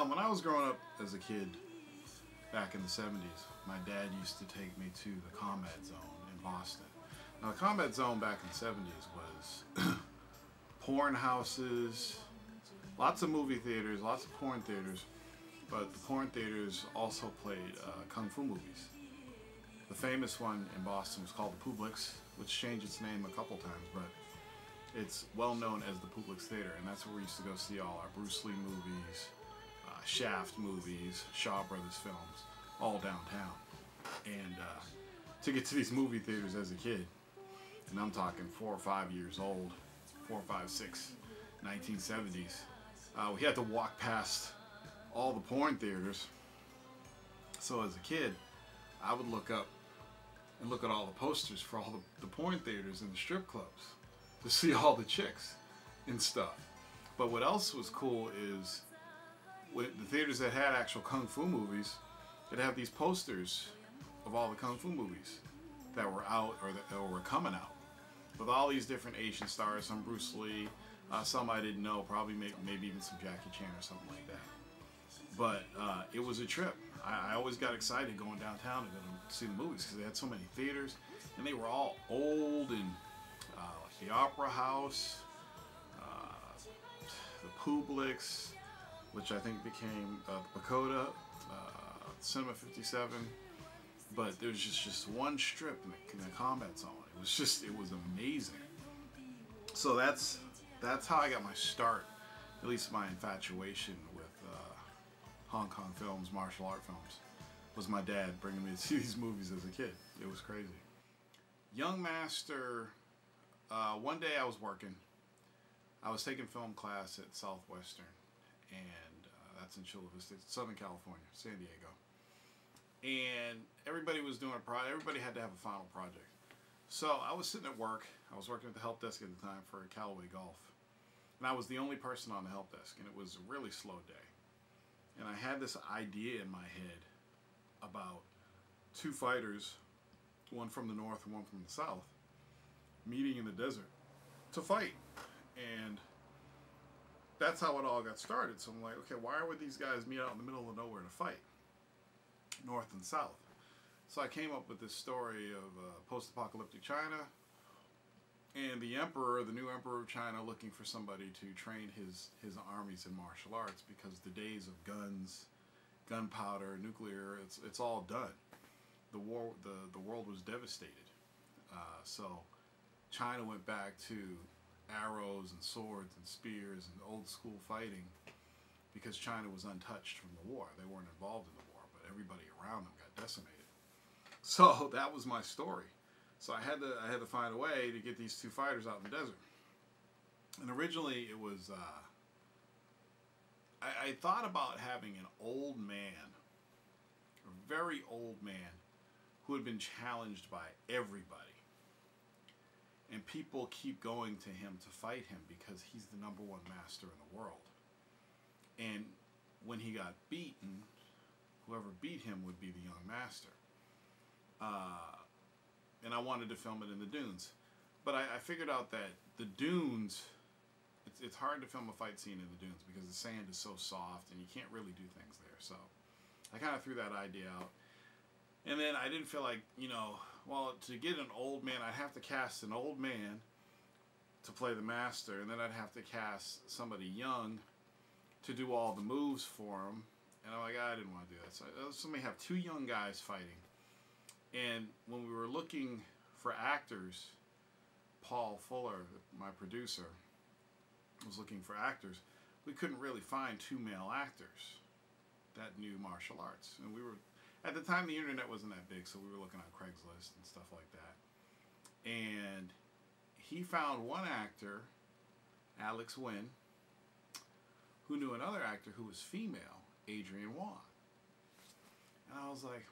When I was growing up as a kid back in the 70s, my dad used to take me to the Combat Zone in Boston. Now, the Combat Zone back in the 70s was porn houses, lots of movie theaters, lots of porn theaters, but the porn theaters also played kung fu movies. The famous one in Boston was called the Publix, which changed its name a couple times, but it's well known as the Publix Theater, and that's where we used to go see all our Bruce Lee movies, Shaft movies, Shaw Brothers films, all downtown. And to get to these movie theaters as a kid, and I'm talking 4 or 5 years old, 4, 5, 6, 1970s, we had to walk past all the porn theaters. So as a kid, I would look up and look at all the posters for all the porn theaters and the strip clubs to see all the chicks and stuff. But what else was cool is with the theaters that had actual kung fu movies, they'd have these posters of all the kung fu movies that were out or were coming out, with all these different Asian stars, some Bruce Lee, some I didn't know, probably maybe even some Jackie Chan or something like that. But it was a trip. I always got excited going downtown to go to see the movies because they had so many theaters, and they were all old, and like the Opera House, the Publix, which I think became the Pagoda, Cinema 57. But there was just one strip in the Combat Zone. It was amazing. So that's how I got my start, at least my infatuation with Hong Kong films, martial art films, was my dad bringing me to see these movies as a kid. It was crazy. Young Master, one day I was working. I was taking film class at Southwestern, and that's in Chula Vista, Southern California, San Diego. And everybody was doing a project. Everybody had to have a final project. So I was sitting at work. I was working at the help desk at the time for Callaway Golf. And I was the only person on the help desk, and it was a really slow day. And I had this idea in my head about two fighters, one from the north and one from the south, meeting in the desert to fight. And that's how it all got started. So I'm like, okay, why would these guys meet out in the middle of nowhere to fight? North and south. So I came up with this story of post-apocalyptic China and the emperor, the new emperor of China, looking for somebody to train his armies in martial arts, because the days of guns, gunpowder, nuclear, it's all done. The world was devastated. So China went back to arrows and swords and spears and old school fighting, because China was untouched from the war. They weren't involved in the war, but everybody around them got decimated. So that was my story. So I had to find a way to get these two fighters out in the desert. And originally it was, I thought about having an old man, a very old man, who had been challenged by everybody. And people keep going to him to fight him because he's the #1 master in the world. And when he got beaten, whoever beat him would be the young master. And I wanted to film it in the dunes. But I figured out that the dunes, it's hard to film a fight scene in the dunes because the sand is so soft and you can't really do things there. So I kind of threw that idea out. And then I didn't feel like, well, to get an old man, I'd have to cast an old man to play the master, and then I'd have to cast somebody young to do all the moves for him. And I'm like, I didn't want to do that. So somebody have two young guys fighting. And when we were looking for actors, Paul Fuller, my producer, was looking for actors. We couldn't really find two male actors that knew martial arts. And we were, at the time, the internet wasn't that big, so we were looking on Craigslist and stuff like that. And he found one actor, Alex Wynn, who knew another actor who was female, Adrienne Wan. And I was like,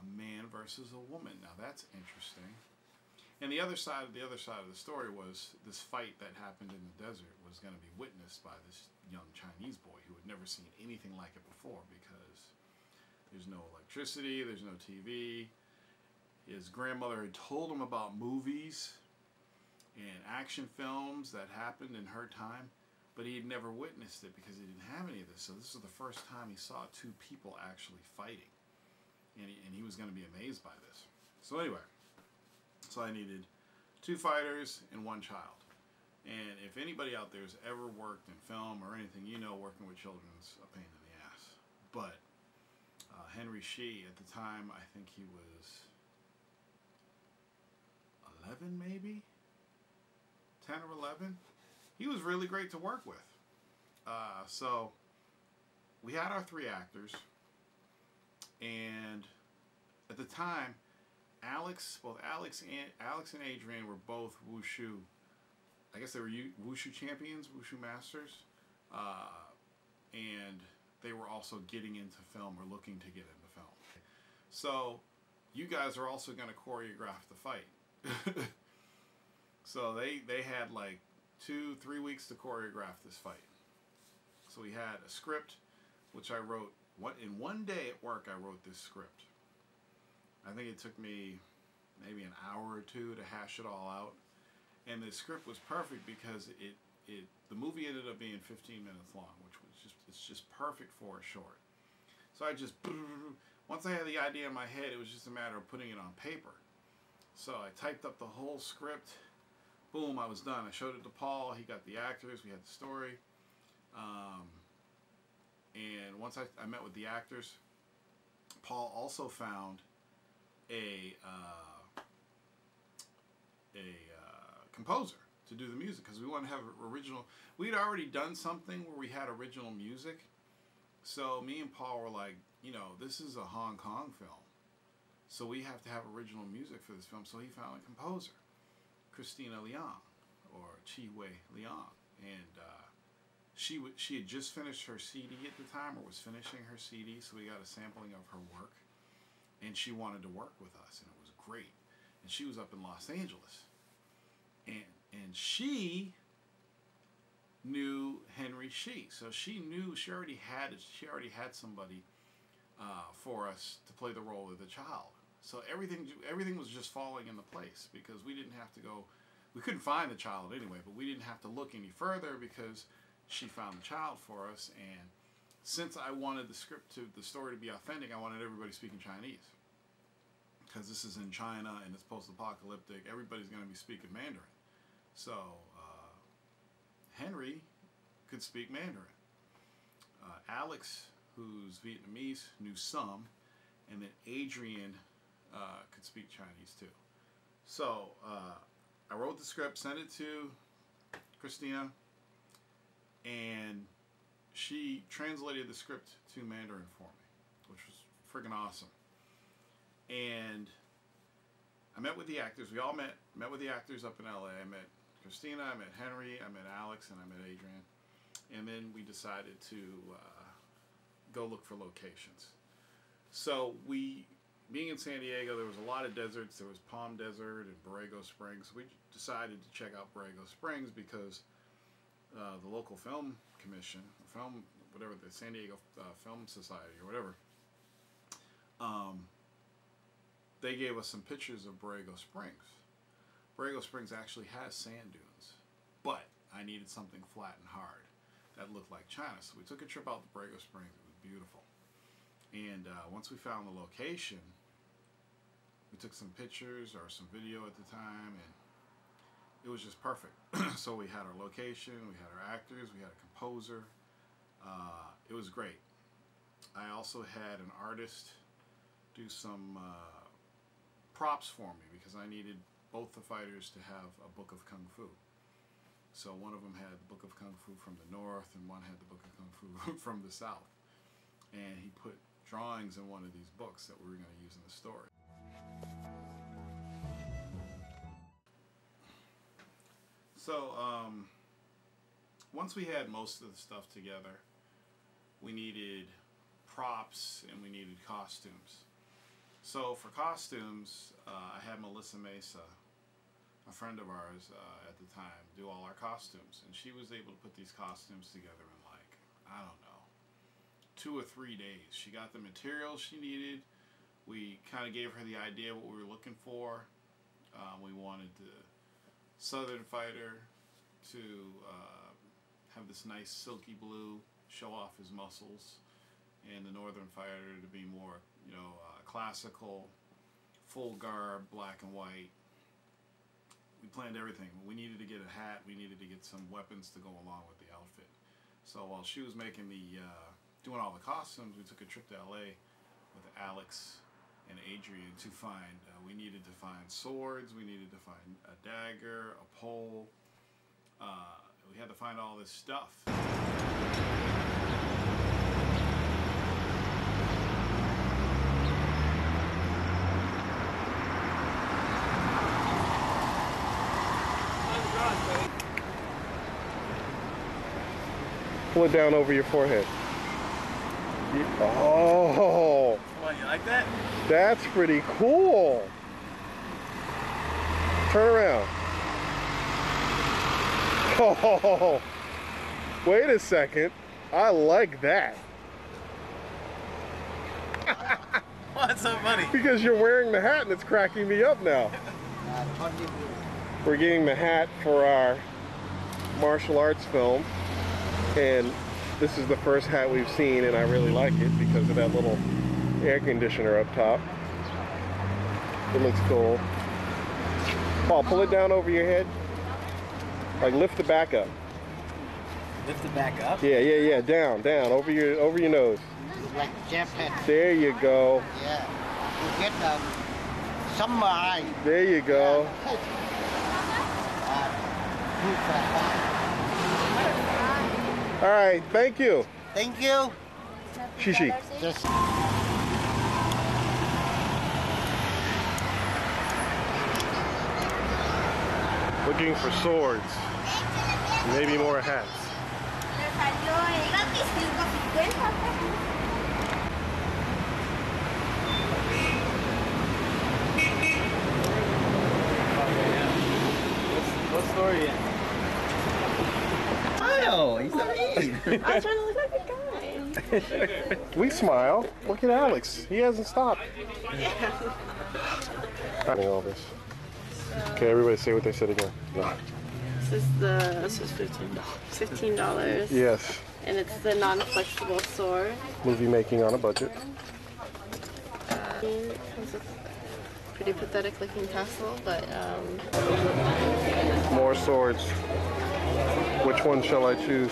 a man versus a woman. Now that's interesting. And the other side of the story was this fight that happened in the desert was going to be witnessed by this young Chinese boy who had never seen anything like it before, because there's no electricity, there's no TV. His grandmother had told him about movies and action films that happened in her time, but he had never witnessed it because he didn't have any of this. So this was the first time he saw two people actually fighting, and he was going to be amazed by this. So anyway, so I needed 2 fighters and 1 child. And if anybody out there has ever worked in film or anything, you know working with children's a pain in the ass. But Henry Shee, at the time, I think he was 11 maybe? 10 or 11? He was really great to work with. So we had our 3 actors, and at the time, both Alex and Adrian were both wushu. I guess they were wushu champions, wushu masters, and they were also getting into film or looking to get into film. So you guys are also going to choreograph the fight. So they had like 2-3 weeks to choreograph this fight. So we had a script, which I wrote. In one day at work, I wrote this script. I think it took me maybe an hour or 2 to hash it all out. And the script was perfect because the movie ended up being 15 minutes long, which was it's just perfect for a short. So once I had the idea in my head, it was just a matter of putting it on paper. So I typed up the whole script. Boom, I was done. I showed it to Paul. He got the actors. We had the story. And once I met with the actors, Paul also found a composer to do the music, because we wanted to have original. We'd already done something where we had original music. So me and Paul were like, this is a Hong Kong film, so we have to have original music for this film. So he found a composer, Christina Liang, or Chi Wei Liang, and she had just finished her CD at the time, or was finishing her CD, so we got a sampling of her work, and she wanted to work with us, and it was great. And she was up in Los Angeles, and she knew Henry Shee, so she already had somebody for us to play the role of the child. So everything was just falling into place, because we didn't have to go. We couldn't find the child anyway, but we didn't have to look any further because she found the child for us. And since I wanted the story to be authentic, I wanted everybody speaking Chinese, because this is in China and it's post-apocalyptic. Everybody's going to be speaking Mandarin. So Henry could speak Mandarin. Alex, who's Vietnamese, knew some, and then Adrian could speak Chinese too. So I wrote the script, sent it to Christina, and she translated the script to Mandarin for me, which was freaking awesome. And I met with the actors. We all met with the actors up in LA. I met Christina, I met Henry, I met Alex, and I met Adrian. And then we decided to go look for locations. So being in San Diego, there was a lot of deserts. There was Palm Desert and Borrego Springs. We decided to check out Borrego Springs because the local film commission, the San Diego Film Society or whatever, they gave us some pictures of Borrego Springs. Borrego Springs actually has sand dunes, but I needed something flat and hard that looked like China. So we took a trip out to Borrego Springs. It was beautiful. And once we found the location, we took some pictures or some video at the time, and it was just perfect. So we had our location, we had our actors, we had a composer. It was great. I also had an artist do some props for me, because I needed both the fighters to have a book of Kung Fu. So one of them had the book of Kung Fu from the north, and one had the book of Kung Fu from the south. And he put drawings in one of these books that we were going to use in the story. So once we had most of the stuff together, we needed props and we needed costumes. So for costumes, I had Melissa Mesa, a friend of ours at the time, do all our costumes. And she was able to put these costumes together in like, I don't know, 2 or 3 days. She got the materials she needed. We kind of gave her the idea of what we were looking for. We wanted the Southern fighter to have this nice silky blue, show off his muscles, and the Northern Fighter to be more, you know, classical, full garb, black and white. We planned everything. We needed to get a hat. We needed to get some weapons to go along with the outfit. So while she was making doing all the costumes, we took a trip to LA with Alex and Adrian to find, we needed to find swords, we needed to find a dagger, a pole. We had to find all this stuff. Pull it down over your forehead. Oh! What, you like that? That's pretty cool. Turn around. Oh! Wait a second. I like that. What's so funny? Because you're wearing the hat and it's cracking me up now. We're getting the hat for our martial arts film. And this is the first hat we've seen, and I really like it because of that little air conditioner up top. It looks cool. Paul, pull it down over your head. Like lift the back up. Lift it back up? Yeah. Down, over your nose. Like Japan. There you go. Yeah. You get some eye. There you go. All right, thank you. Thank you. Shishi. Just Looking for swords. Maybe more hats. What store are you in? Smile! He's so mean! I was trying to look like a guy. We smile. Look at Alex. He hasn't stopped. All this. Okay, everybody say what they said again. No. This is $15. Yes. And it's the non-flexible sword. Movie making on a budget. It comes with a pretty pathetic looking tassel, but More swords. Which one shall I choose?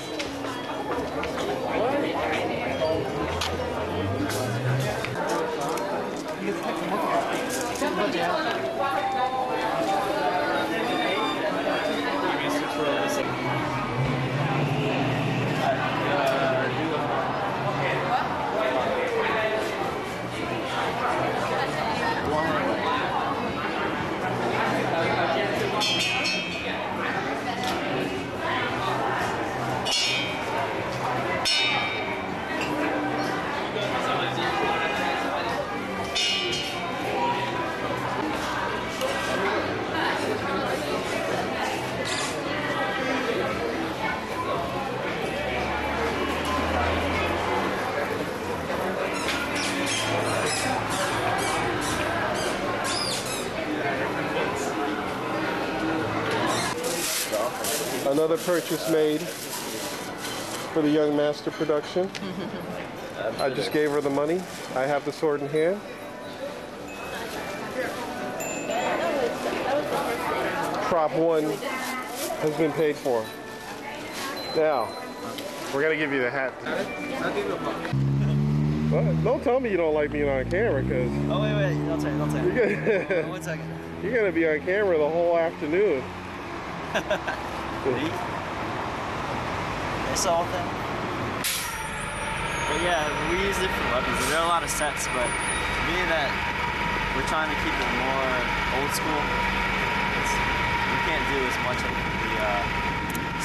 Another purchase made for the Young Master production. I just gave her the money. I have the sword in hand. Prop 1 has been paid for. Now, we're gonna give you the hat. What? Don't tell me you don't like being on camera, because Oh, wait, don't say it. you're 1 second. gonna be on camera the whole afternoon. They saw them. But yeah, we use different weapons. There are a lot of sets, but to me that we're trying to keep it more old school. We can't do as much of the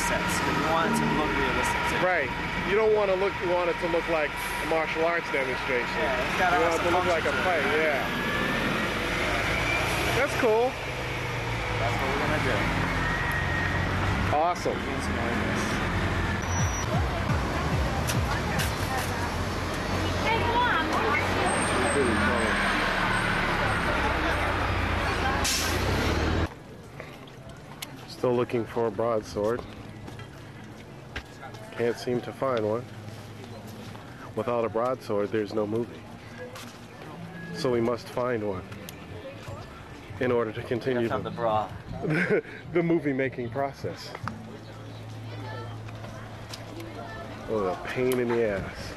sets because we want it to look realistic too. Right. You don't want to look. You want it to look like a martial arts demonstration. Yeah, it's got You want it to look like a fight. Yeah. That's cool. That's what we're gonna do. Awesome. Still looking for a broadsword. Can't seem to find one. Without a broadsword, there's no movie. So we must find one in order to continue Found the bra. the movie making process. Oh, a pain in the ass.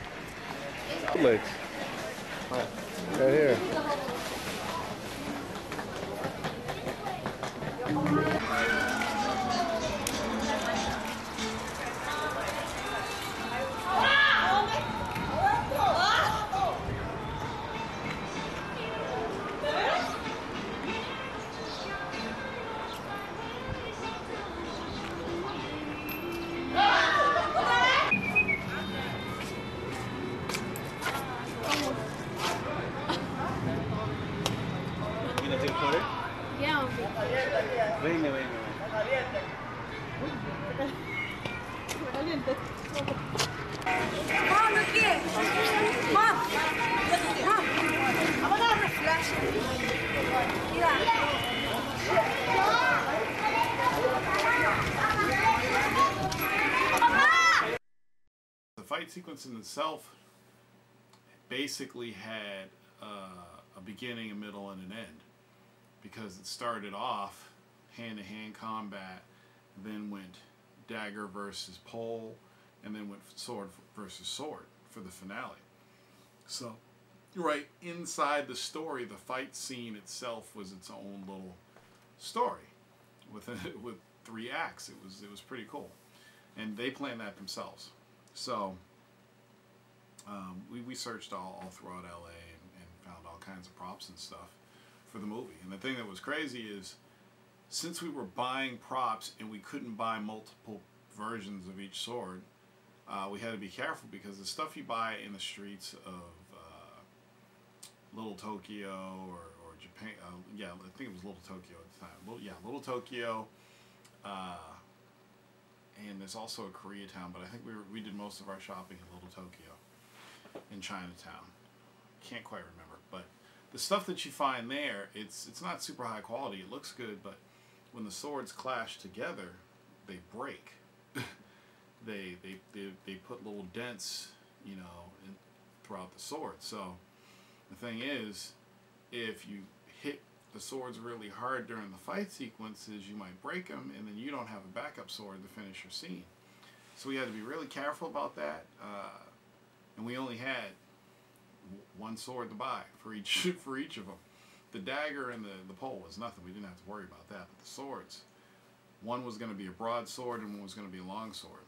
Good legs. Right here. You gonna do a quarter? Yeah. Wait a minute. Mom, look here. Mom. Mom. I'm gonna have a flash. The fight sequence in itself basically had a beginning, a middle, and an end, because it started off hand-to-hand combat, then went dagger versus pole, and then went sword versus sword for the finale. So, right inside the story, the fight scene itself was its own little story with 3 acts. It was pretty cool, and they planned that themselves. So we searched all throughout LA and found all kinds of props and stuff for the movie. And the thing that was crazy is, since we were buying props and we couldn't buy multiple versions of each sword, we had to be careful, because the stuff you buy in the streets of Little Tokyo or Japan, yeah, I think it was Little Tokyo at the time. Little Tokyo, and there's also a Koreatown, but I think we did most of our shopping in Little Tokyo, in Chinatown. Can't quite remember, but the stuff that you find there, it's not super high quality. It looks good, but when the swords clash together, they break. they put little dents, throughout the sword. So the thing is, if you hit the swords really hard during the fight sequences, you might break them, and then you don't have a backup sword to finish your scene. So we had to be really careful about that, and we only had one sword to buy for each of them. The dagger and the pole was nothing. We didn't have to worry about that. But the swords, one was going to be a broadsword and one was going to be a longsword.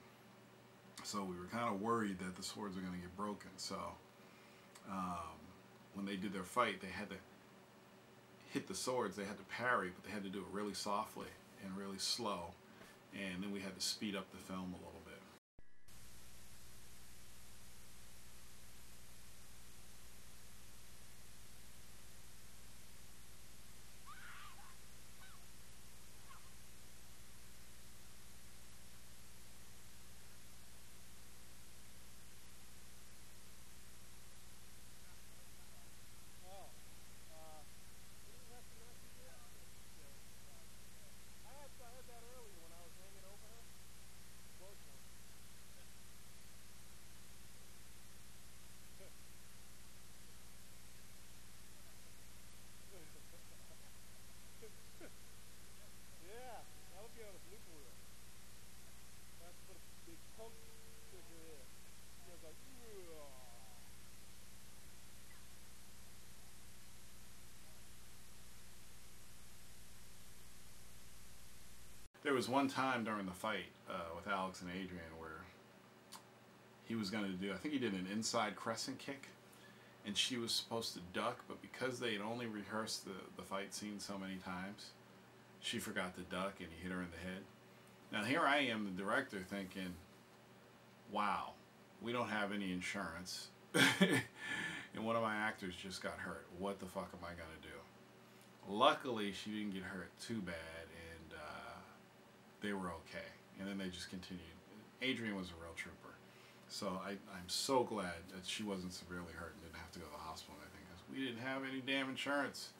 So we were kind of worried that the swords were going to get broken. So when they did their fight, they had to hit the swords. They had to parry, but they had to do it really softly and really slow. And then we had to speed up the film a little bit. There was one time during the fight with Alex and Adrian where he was going to do, I think he did an inside crescent kick, and she was supposed to duck, but because they had only rehearsed the fight scene so many times, she forgot to duck and he hit her in the head. Now here I am, the director, thinking, wow, we don't have any insurance, and one of my actors just got hurt. What the fuck am I going to do? Luckily, she didn't get hurt too bad, and they were okay. And then they just continued. Adrian was a real trooper. So I'm so glad that she wasn't severely hurt and didn't have to go to the hospital and everything, because we didn't have any damn insurance.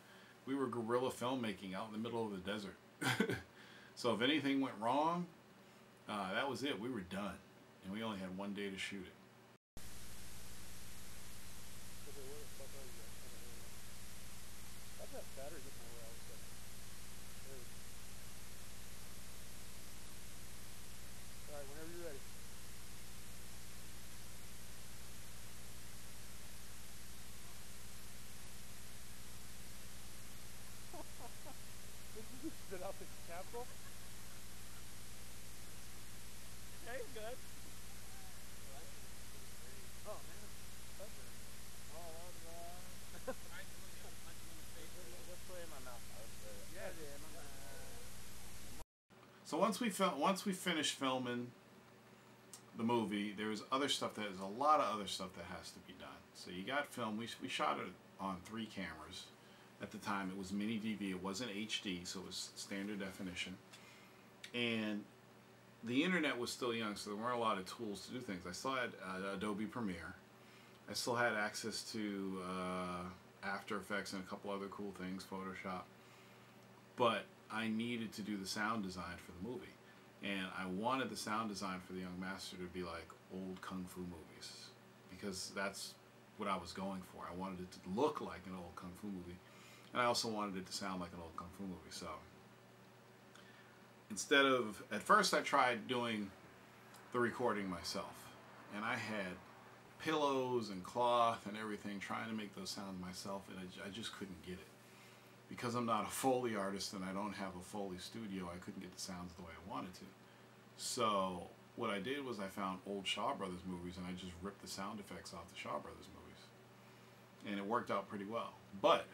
We were guerrilla filmmaking out in the middle of the desert. So if anything went wrong, that was it. We were done. and we only had one day to shoot it. Alright, whenever you're ready. Did you spit out the capsule? Okay, good. Oh man, that's all on let's put it in my mouth. Yeah, So once we finished filming the movie, there's there's a lot of other stuff that has to be done. So you got film. We shot it on 3 cameras. At the time, it was mini DV. It wasn't HD, so it was standard definition. And the internet was still young, so there weren't a lot of tools to do things. I still had Adobe Premiere. I still had access to After Effects and a couple other cool things, Photoshop. But I needed to do the sound design for the movie. And I wanted the sound design for The Young Master to be like old Kung Fu movies. Because that's what I was going for. I wanted it to look like an old Kung Fu movie. And I also wanted it to sound like an old Kung Fu movie. So instead of, at first I tried doing the recording myself. And I had pillows and cloth and everything trying to make those sounds myself, and I just couldn't get it. Because I'm not a Foley artist and I don't have a Foley studio, I couldn't get the sounds the way I wanted to. So what I did was I found old Shaw Brothers movies and I just ripped the sound effects off the Shaw Brothers movies. And it worked out pretty well. But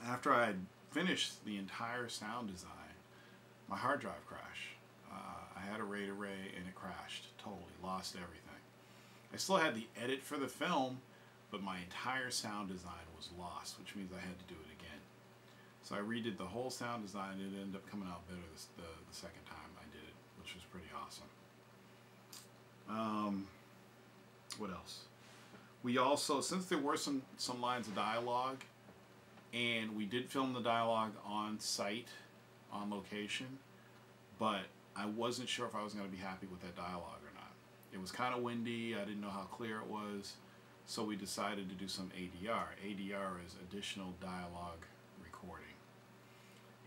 after I had finished the entire sound design, my hard drive crashed. I had a RAID array and it crashed totally, lost everything. I still had the edit for the film, but my entire sound design was lost, which means I had to do it again. So I redid the whole sound design, and it ended up coming out better the second time I did it, which was pretty awesome. What else? We also, since there were some lines of dialogue, and we did film the dialogue on site, on location, but I wasn't sure if I was going to be happy with that dialogue or not. It was kind of windy, I didn't know how clear it was, so we decided to do some ADR. ADR is additional dialogue recording.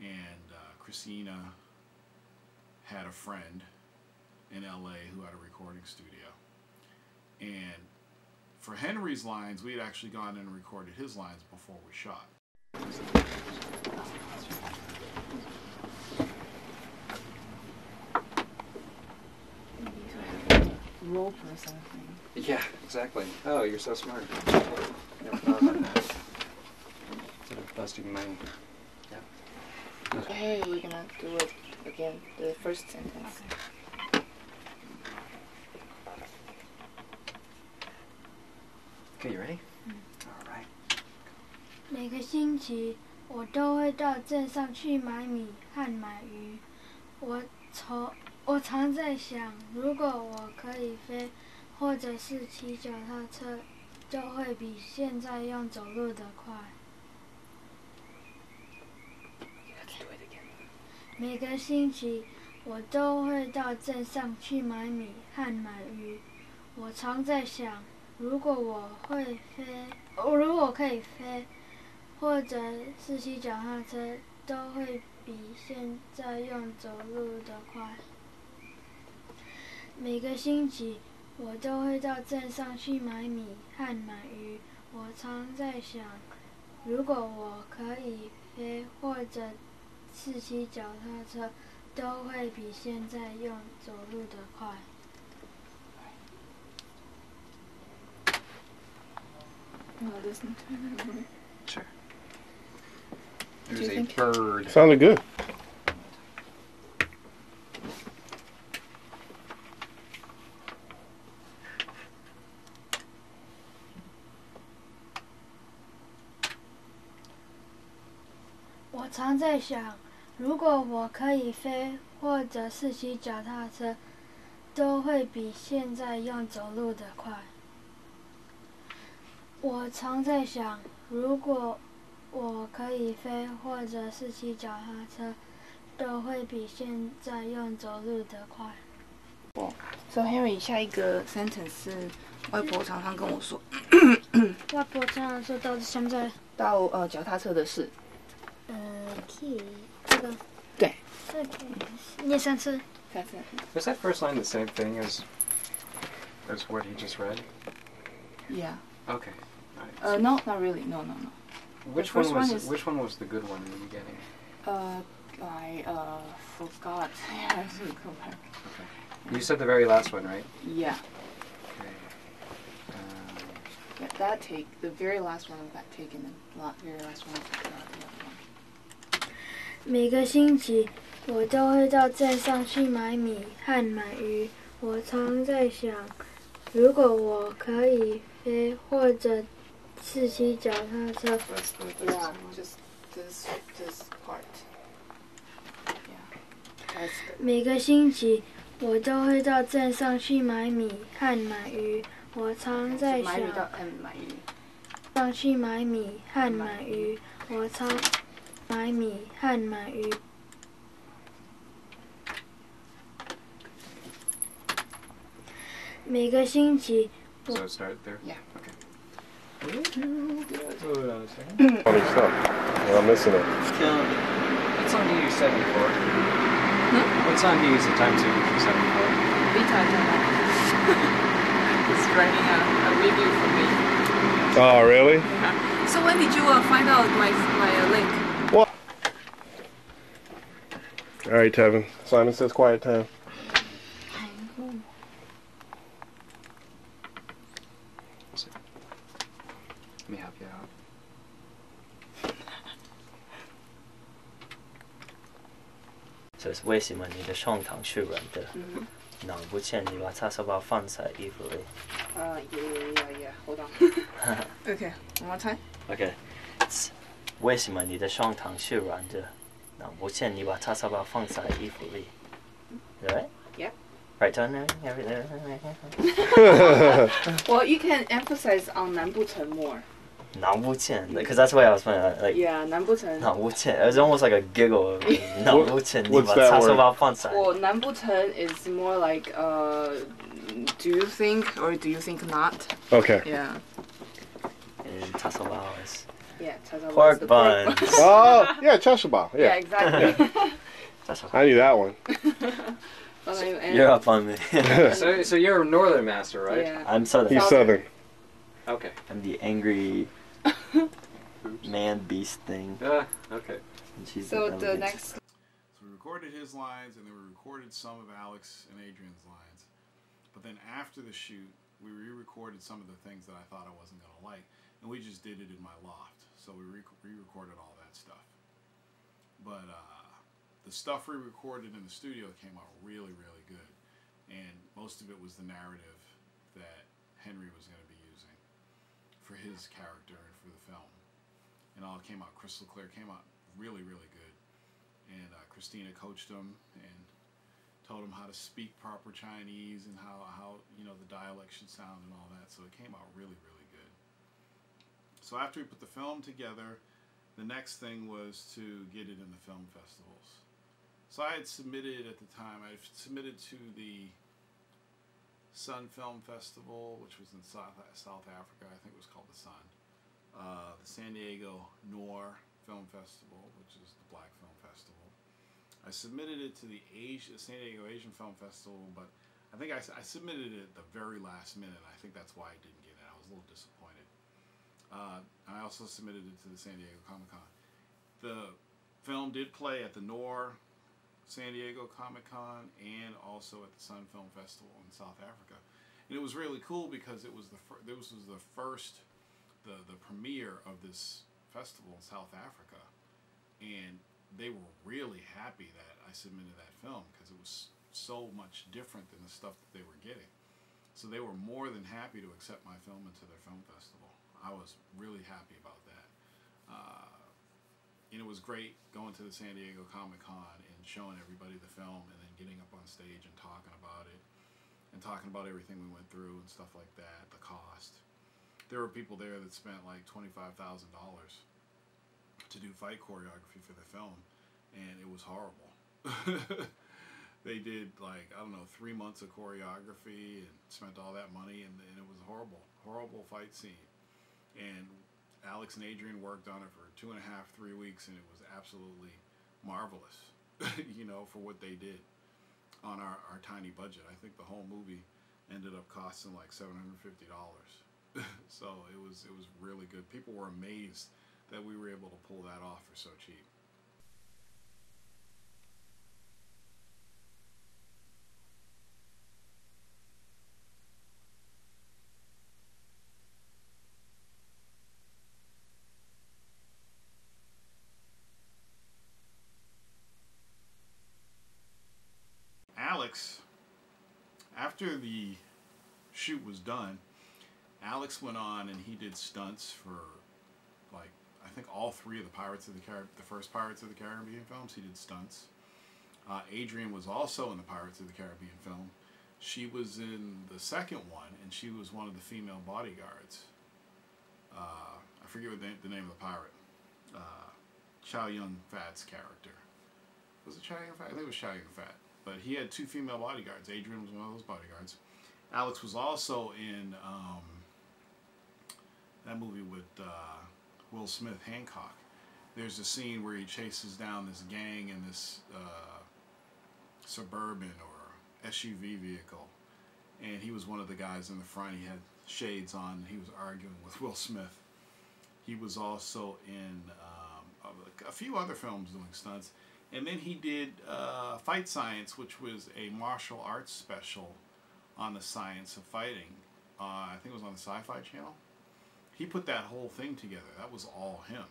And Christina had a friend in LA who had a recording studio. And for Henry's lines, we had actually gone in and recorded his lines before we shot. Role for something. Yeah, exactly. Oh, you're so smart. Never thought about that. Instead of busting my... Yeah. Okay, we're gonna do it again, the first sentence. Okay, you ready? All right. 每个星期我都会到镇上去买米和买鱼。我常在想，如果我可以飞，或者是骑脚踏车，就会比现在用走路的快。每个星期我都会到镇上去买米和买鱼。我常在想，如果我可以飞，或者是骑脚踏车，都会比现在用走路的快。每个星期我都会到镇上去买米和买鱼。我常在想，如果我可以飞，或者是骑脚踏车，都会比现在用走路的快。I'll listen to it. Sure. What do There's you a think? bird. Sounded good. 我常在想，如果我可以飞，或者是骑脚踏车，都会比现在用走路的快。我常在想，如果我可以飞，或者是骑脚踏车，都会比现在用走路的快。So Henry，下一个 sentence 是外婆常常跟我说外婆常常说到现在，到脚踏车的事。key 这个对，这个念3次。3次。 Was that first line the same thing as what he just read? Yeah. Okay. All right. No, not really. No. Which first one was one is- which one was the good one in the beginning? I forgot. I have to go back. You said the very last one, right? Yeah. Okay. Yeah, that take, the very last one of that take, and the very last one of the other one. 每个星期我都会到镇上去买米和买鱼。我常在想，如果我可以飞或者是骑脚踏车， That's the Yeah, just this part. Yeah. That's good. 每个星期我都会到镇上去买米和买鱼。我常在想，买鱼到买鱼。上去买米和买鱼。我常买米和买鱼。每个星期 So it started there? Yeah. Okay. Funny stuff. Well, I'm missing it. What song do you use 74? What song do you use the time signature for 74? Vita It's writing a review for me. Oh, really? So when did you find out my link? What? All right, Tevin. Simon says quiet time. Let me help you out. 这是为什么你的胸膛是软的？脑不见你把叉烧包放在衣服里。Yeah. Hold on. Okay, one more time. OK，为什么你的胸膛是软的？脑不见你把叉烧包放在衣服里。Right? Yep. Right turn. Well, you can emphasize on 难不成 more. 脑不见 because that's the way I was playing it. Like Yeah, 难不成。脑不见 it was almost like a giggle. 脑不见你 What's 把 that 叉烧 word? 包放在。Well, 难不成 is more like do you think or do you think not? Okay. Yeah. And 叉烧包 is Yeah, pork buns. Oh, yeah, Cheshire. Yeah, Yeah. exactly. 叉烧包 I knew that one. You're up on me. So you're a northern master, right? Yeah. I'm southern. He's Southern. Okay. I'm the angry man beast thing. Okay. And she's So the the elegant. next. So we recorded his lines, and then we recorded some of Alex and Adrian's lines. But then after the shoot, we re-recorded some of the things that I thought I wasn't going to like, and we just did it in my loft. So we re-recorded all that stuff. But the stuff we recorded in the studio came out really, really good. And most of it was the narrative that Henry was going to be using for his character and for the film. And all came out crystal clear, came out really, really good. And Christina coached him and told him how to speak proper Chinese and how you know the dialect should sound and all that. So it came out really, really good. So after we put the film together, the next thing was to get it in the film festivals. So I had submitted at the time, I submitted to the Sun Film Festival, which was in South Africa. I think it was called the Sun. The San Diego Noir Film Festival, which is the Black Film Festival. I submitted it to the San Diego Asian Film Festival, but I think I submitted it at the very last minute. I think that's why I didn't get it. I was a little disappointed. I also submitted it to the San Diego Comic-Con. The film did play at the Noir San Diego Comic-Con and also at the Sun Film Festival in South Africa. And it was really cool because it was this was the first the premiere of this festival in South Africa, and they were really happy that I submitted that film because it was so much different than the stuff that they were getting. So they were more than happy to accept my film into their film festival. I was really happy about that. And it was great going to the San Diego Comic-Con and showing everybody the film and then getting up on stage and talking about it and talking about everything we went through and stuff like that, the cost. There were people there that spent like $25,000 to do fight choreography for the film, and it was horrible. They did like, I don't know, 3 months of choreography and spent all that money, and it was a horrible fight scene. And Alex and Adrian worked on it for 2.5, 3 weeks, and it was absolutely marvelous, you know, for what they did on our tiny budget. I think the whole movie ended up costing like $750. So it was really good. People were amazed that we were able to pull that off for so cheap. Alex, after the shoot was done, Alex went on and he did stunts for, like, I think all 3 of the the first Pirates of the Caribbean films. He did stunts. Adrian was also in the Pirates of the Caribbean film. She was in the second one, and she was one of the female bodyguards. I forget what the name of the pirate. Chow Yun-Fat's character. Was it Chow Yun-Fat? I think it was Chow Yun-Fat. But he had 2 female bodyguards. Adrian was one of those bodyguards. Alex was also in that movie with Will Smith, Hancock. There's a scene where he chases down this gang in this suburban or SUV vehicle. And he was one of the guys in the front. He had shades on. And he was arguing with Will Smith. He was also in a few other films doing stunts. And then he did Fight Science, which was a martial arts special on the science of fighting. I think it was on the Sci-Fi Channel. He put that whole thing together. That was all him.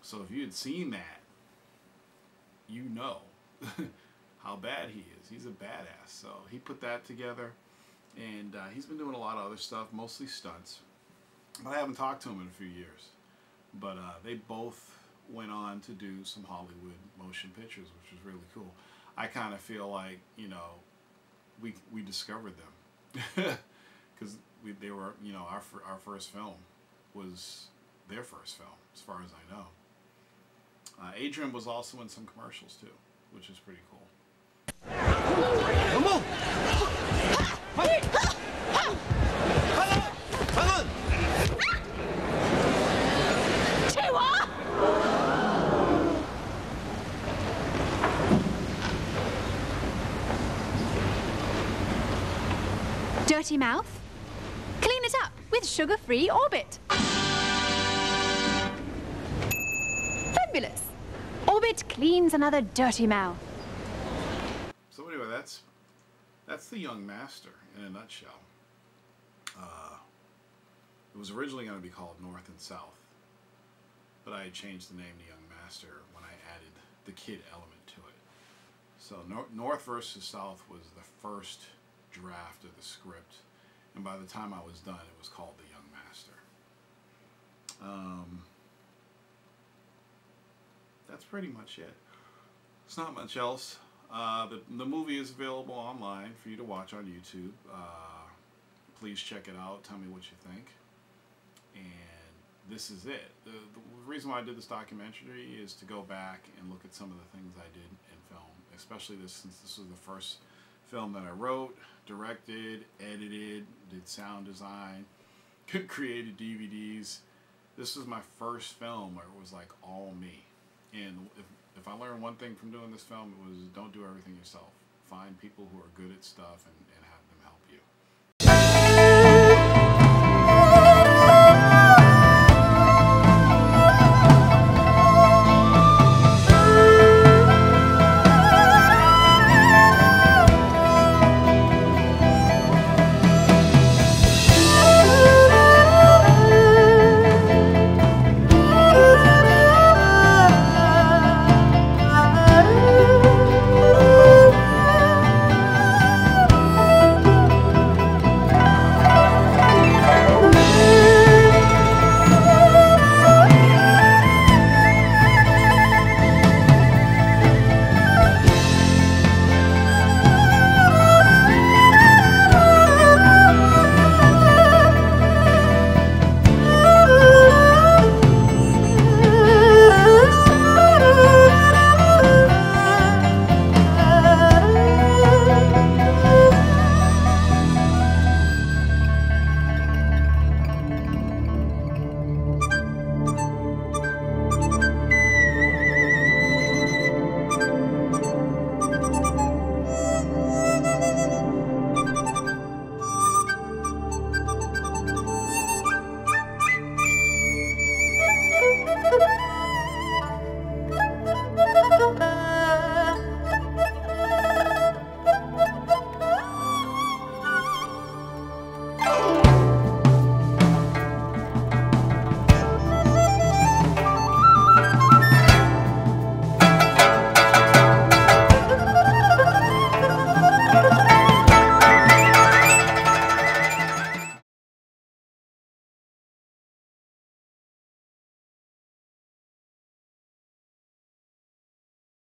So if you had seen that, you know how bad he is. He's a badass. So he put that together. And he's been doing a lot of other stuff, mostly stunts. But I haven't talked to him in a few years. But they both went on to do some Hollywood motion pictures, which was really cool. I kind of feel like, you know, we discovered them because they were, you know, our first film was their first film, as far as I know. Adrian was also in some commercials too, which is pretty cool. Come on! Dirty mouth? Clean it up with sugar-free Orbit. Fabulous. Orbit cleans another dirty mouth. So anyway, that's the Young Master in a nutshell. It was originally going to be called North and South, but I had changed the name to Young Master when I added the kid element to it. So North versus South was the first draft of the script, and by the time I was done, it was called The Young Master. That's pretty much it. It's not much else. The movie is available online for you to watch on YouTube. Please check it out. Tell me what you think. And this is it. The reason why I did this documentary is to go back and look at some of the things I did in film, especially since this was the first film that I wrote, directed, edited, did sound design, created DVDs. This was my first film where it was like all me. And if I learned one thing from doing this film, it was don't do everything yourself. Find people who are good at stuff